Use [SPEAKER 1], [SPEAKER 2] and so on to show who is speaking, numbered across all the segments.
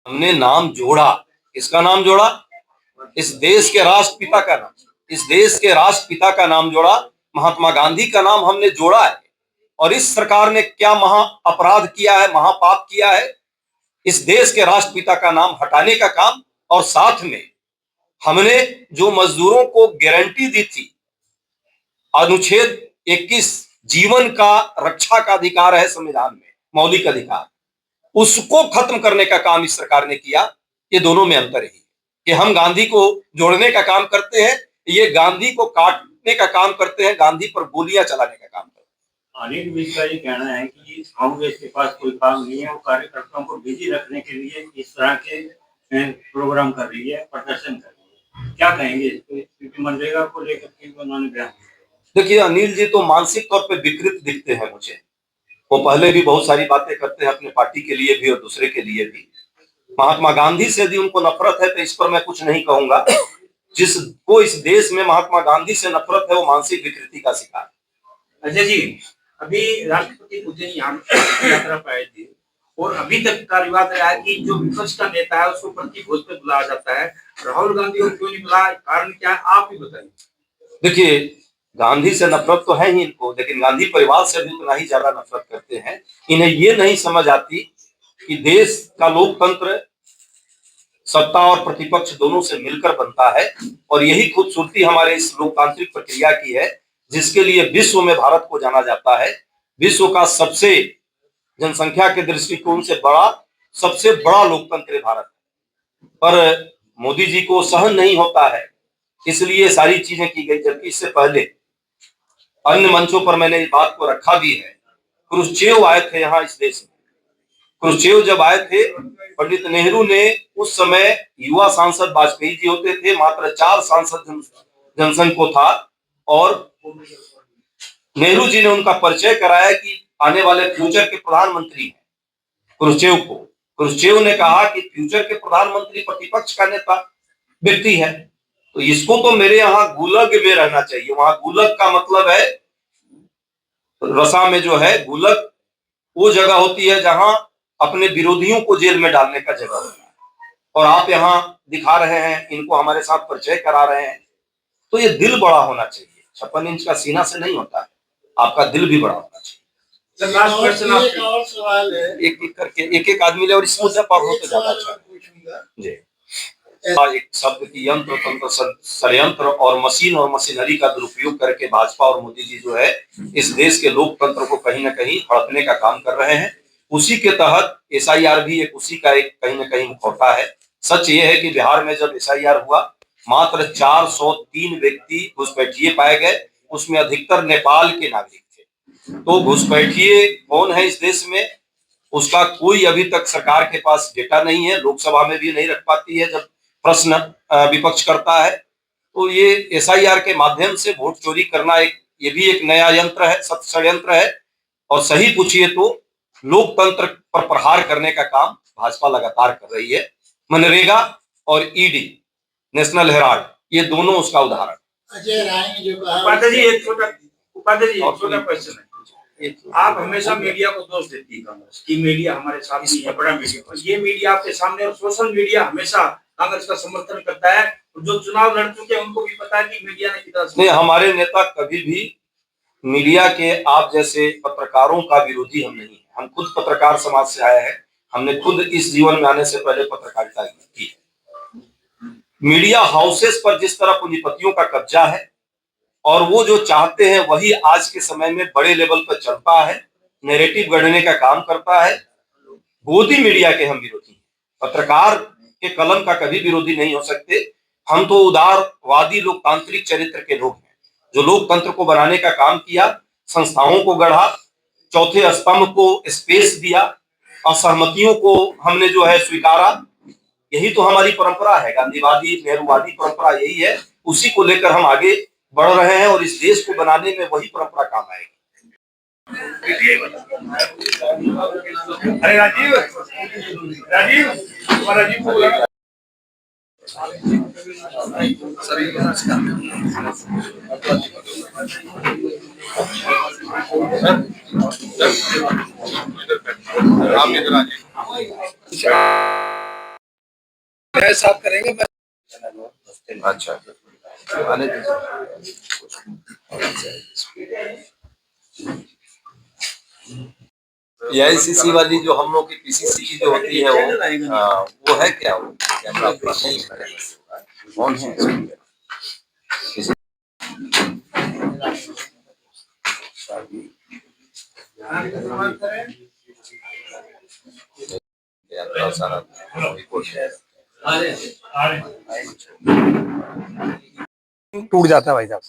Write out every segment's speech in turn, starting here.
[SPEAKER 1] हमने नाम जोड़ा, किसका नाम जोड़ा? इस देश के राष्ट्रपिता का नाम, इस देश के राष्ट्रपिता का नाम जोड़ा, महात्मा गांधी का नाम हमने जोड़ा है। और इस सरकार ने क्या महा अपराध किया है, महापाप किया है? इस देश के राष्ट्रपिता का नाम हटाने का काम, और साथ में हमने जो मजदूरों को गारंटी दी थी, अनुच्छेद 21 जीवन का रक्षा का अधिकार है संविधान में, मौलिक अधिकार, उसको खत्म करने का काम इस सरकार ने किया। ये दोनों में अंतर है कि हम गांधी को जोड़ने का काम करते हैं, ये गांधी को काटने का काम करते हैं, गांधी पर गोलियां चलाने का काम करते हैं।
[SPEAKER 2] अनिल विज का ये कहना है कि कांग्रेस के पास कोई काम नहीं है, वो कार्यकर्ताओं को बिजी रखने के लिए इस तरह के प्रोग्राम कर रही है, प्रदर्शन कर रही है। क्या कहेंगे क्योंकि मनरेगा को लेकर के उन्होंने बयान दिया।
[SPEAKER 1] देखिए, अनिल जी तो मानसिक तौर पर विकृत दिखते हैं मुझे। वो पहले भी बहुत सारी बातें करते हैं अपने पार्टी के लिए भी और दूसरे के लिए भी। महात्मा गांधी से यदि उनको नफरत है तो इस पर मैं कुछ नहीं कहूंगा। जिसको इस देश में महात्मा गांधी से नफरत है वो मानसिक विकृति का शिकार है।
[SPEAKER 2] अजय जी, अभी राष्ट्रपति उज्जैन यात्रा पर आए थे और अभी तक का रिवाज रहा है कि जो विपक्ष का नेता है उसको प्रति भोज पे बुलाया जाता है। राहुल गांधी को क्यों नहीं बुलाया, कारण क्या है, आप ही बताइए।
[SPEAKER 1] देखिए, गांधी से नफरत तो है ही इनको, लेकिन गांधी परिवार से भी उतना ही ज्यादा नफरत करते हैं। इन्हें ये नहीं समझ आती कि देश का लोकतंत्र सत्ता और प्रतिपक्ष दोनों से मिलकर बनता है, और यही खूबसूरती हमारे इस लोकतांत्रिक प्रक्रिया की है, जिसके लिए विश्व में भारत को जाना जाता है। विश्व का सबसे जनसंख्या के दृष्टिकोण से बड़ा, सबसे बड़ा लोकतंत्र भारत है। पर मोदी जी को सहन नहीं होता है, इसलिए सारी चीजें की गई। जबकि इससे पहले अन्य मंचों पर मैंने इस बात को रखा भी है। क्रुश्चेव आए थे यहाँ इस देश में। क्रुश्चेव जब आए थे, पंडित नेहरू ने, उस समय युवा सांसद वाजपेयी जी होते थे, मात्र 4 सांसद जनसंघ को था, और नेहरू जी ने उनका परिचय कराया कि आने वाले फ्यूचर के प्रधानमंत्री हैं क्रुश्चेव को। क्रुश्चेव ने कहा कि फ्यूचर के प्रधानमंत्री प्रतिपक्ष का नेता व्यक्ति है, तो इसको तो मेरे यहाँ गुलग में रहना चाहिए। वहां गुलग का मतलब है, रसा में जो है गुलग वो जगह होती है जहां अपने विरोधियों को जेल में डालने का जगह होता है, और आप यहाँ दिखा रहे हैं, इनको हमारे साथ परिचय करा रहे हैं। तो ये दिल बड़ा होना चाहिए, 56 इंच का सीना से नहीं होता है, आपका दिल भी बड़ा होना चाहिए।
[SPEAKER 2] और सवाल है,
[SPEAKER 1] एक करके एक आदमी ले, और इस मुद्दे पर हो तो ज्यादा अच्छा जी। एक शब्द की यंत्र तंत्र षड्यंत्र और मशीन और मशीनरी का दुरुपयोग करके भाजपा और मोदी जी जो है इस देश के लोकतंत्र को कहीं ना कहीं हड़पने का काम कर रहे हैं। उसी के तहत एसआईआर भी एक उसी का एक कहीं ना कहीं मुखौटा है। सच ये है कि बिहार में जब एसआईआर हुआ, मात्र 403 व्यक्ति घुसपैठिए पाए गए, उसमें अधिकतर नेपाल के नागरिक थे। तो घुसपैठिए कौन है इस देश में, उसका कोई अभी तक सरकार के पास डेटा नहीं है, लोकसभा में भी नहीं रख पाती है जब प्रश्न विपक्ष करता है। तो ये एसआईआर के माध्यम से वोट चोरी करना ये भी एक नया यंत्र है, षड्यंत्र है। और सही पूछिए तो लोकतंत्र पर प्रहार करने का काम भाजपा लगातार कर रही है। मनरेगा और ईडी, नेशनल हेराल्ड, ये दोनों उसका उदाहरण।
[SPEAKER 2] अजय राय ने जो कहा, उपाध्याय जी एक छोटा क्वेश्चन है। आप हमेशा मीडिया को दोष देती है कांग्रेस की, मीडिया हमारे साथ नहीं है, बड़ा मीडिया, और ये मीडिया आपके सामने, और सोशल मीडिया हमेशा कांग्रेस का समर्थन करता है। जो चुनाव लड़ चुके हैं उनको भी पता है कि मीडिया ने कितना
[SPEAKER 1] नहीं, हमारे नेता कभी भी मीडिया के आप जैसे पत्रकारों का विरोधी हम नहीं है। हम खुद पत्रकार समाज से आए हैं, हमने खुद इस जीवन में आने से पहले पत्रकारिता की है। मीडिया हाउसेस पर जिस तरह पूंजीपतियों का कब्जा है, और वो जो चाहते हैं वही आज के समय में बड़े लेवल पर चलता है, नैरेटिव गढ़ने का काम करता है। गोदी मीडिया के हम विरोधी हैं, पत्रकार के कलम का कभी विरोधी नहीं हो सकते। हम तो उदारवादी लोकतांत्रिक चरित्र के लोग हैं, जो लोकतंत्र को बनाने का काम किया, संस्थाओं को गढ़ा, चौथे स्तंभ को स्पेस दिया, असहमतियों को हमने जो है स्वीकारा। यही तो हमारी परंपरा है, गांधीवादी नेहरूवादी परंपरा यही है। उसी को लेकर हम आगे बढ़ रहे हैं, और इस देश को बनाने में वही परंपरा काम आएगी।
[SPEAKER 2] अरे राजीव राजीव राजीव को
[SPEAKER 3] आप इधर आ जाइए। मैं साफ करेंगे।
[SPEAKER 1] अच्छा आने AICC वाली जो हम लोग की PCC की जो होती है वो है क्या, वो कैमरा कौन है सारा
[SPEAKER 3] टूट जाता है भाई साहब।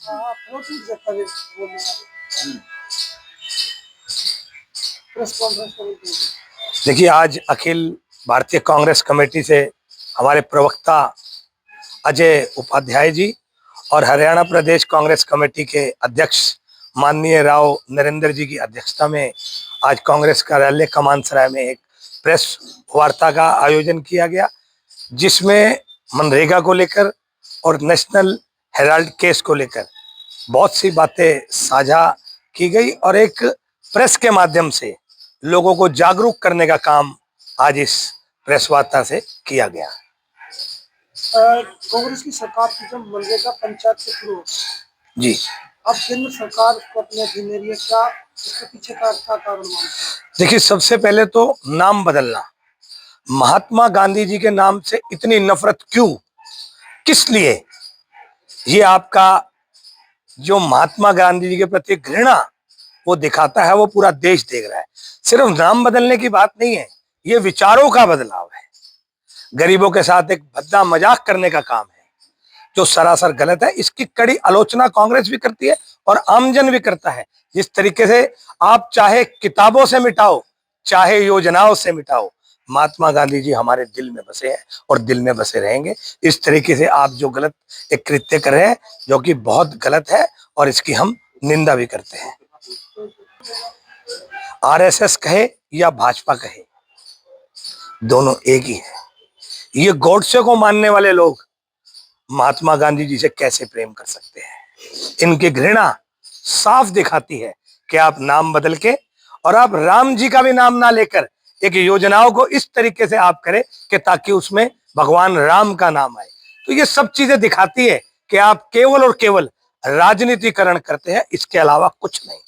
[SPEAKER 3] देखिए, आज अखिल भारतीय कांग्रेस कमेटी से हमारे प्रवक्ता अजय उपाध्याय जी और हरियाणा प्रदेश कांग्रेस कमेटी के अध्यक्ष माननीय राव नरेंद्र जी की अध्यक्षता में आज कांग्रेस कार्यालय कमानसराय में एक प्रेस वार्ता का आयोजन किया गया, जिसमें मनरेगा को लेकर और नेशनल हेराल्ड केस को लेकर बहुत सी बातें साझा की गई और एक प्रेस के माध्यम से लोगों को जागरूक करने का काम आज इस प्रेस वार्ता से किया गया।
[SPEAKER 4] कांग्रेस की सरकार की जब मनरेगा पंचायत से शुरू
[SPEAKER 3] जी,
[SPEAKER 4] अब केंद्र सरकार को अपने अधीन ले रही है, क्या इसके पीछे का कारण मानते हैं?
[SPEAKER 3] देखिए, सबसे पहले तो नाम बदलना, महात्मा गांधी जी के नाम से इतनी नफरत क्यों, किस लिए? ये आपका जो महात्मा गांधी जी के प्रति घृणा वो दिखाता है, वो पूरा देश देख रहा है। सिर्फ नाम बदलने की बात नहीं है, ये विचारों का बदलाव है। गरीबों के साथ एक भद्दा मजाक करने का काम है जो सरासर गलत है। इसकी कड़ी आलोचना कांग्रेस भी करती है और आमजन भी करता है। जिस तरीके से आप चाहे किताबों से मिटाओ चाहे योजनाओं से मिटाओ, महात्मा गांधी जी हमारे दिल में बसे हैं और दिल में बसे रहेंगे। इस तरीके से आप जो गलत एक कृत्य कर रहे हैं, जो कि बहुत गलत है और इसकी हम निंदा भी करते हैं। RSS कहे या भाजपा कहे, दोनों एक ही है। ये गॉडसे को मानने वाले लोग महात्मा गांधी जी से कैसे प्रेम कर सकते हैं? इनकी घृणा साफ दिखाती है कि आप नाम बदल के और आप राम जी का भी नाम ना लेकर एक योजनाओं को इस तरीके से आप करें कि ताकि उसमें भगवान राम का नाम आए। तो ये सब चीजें दिखाती है कि आप केवल और केवल राजनीतिकरण करते हैं, इसके अलावा कुछ नहीं।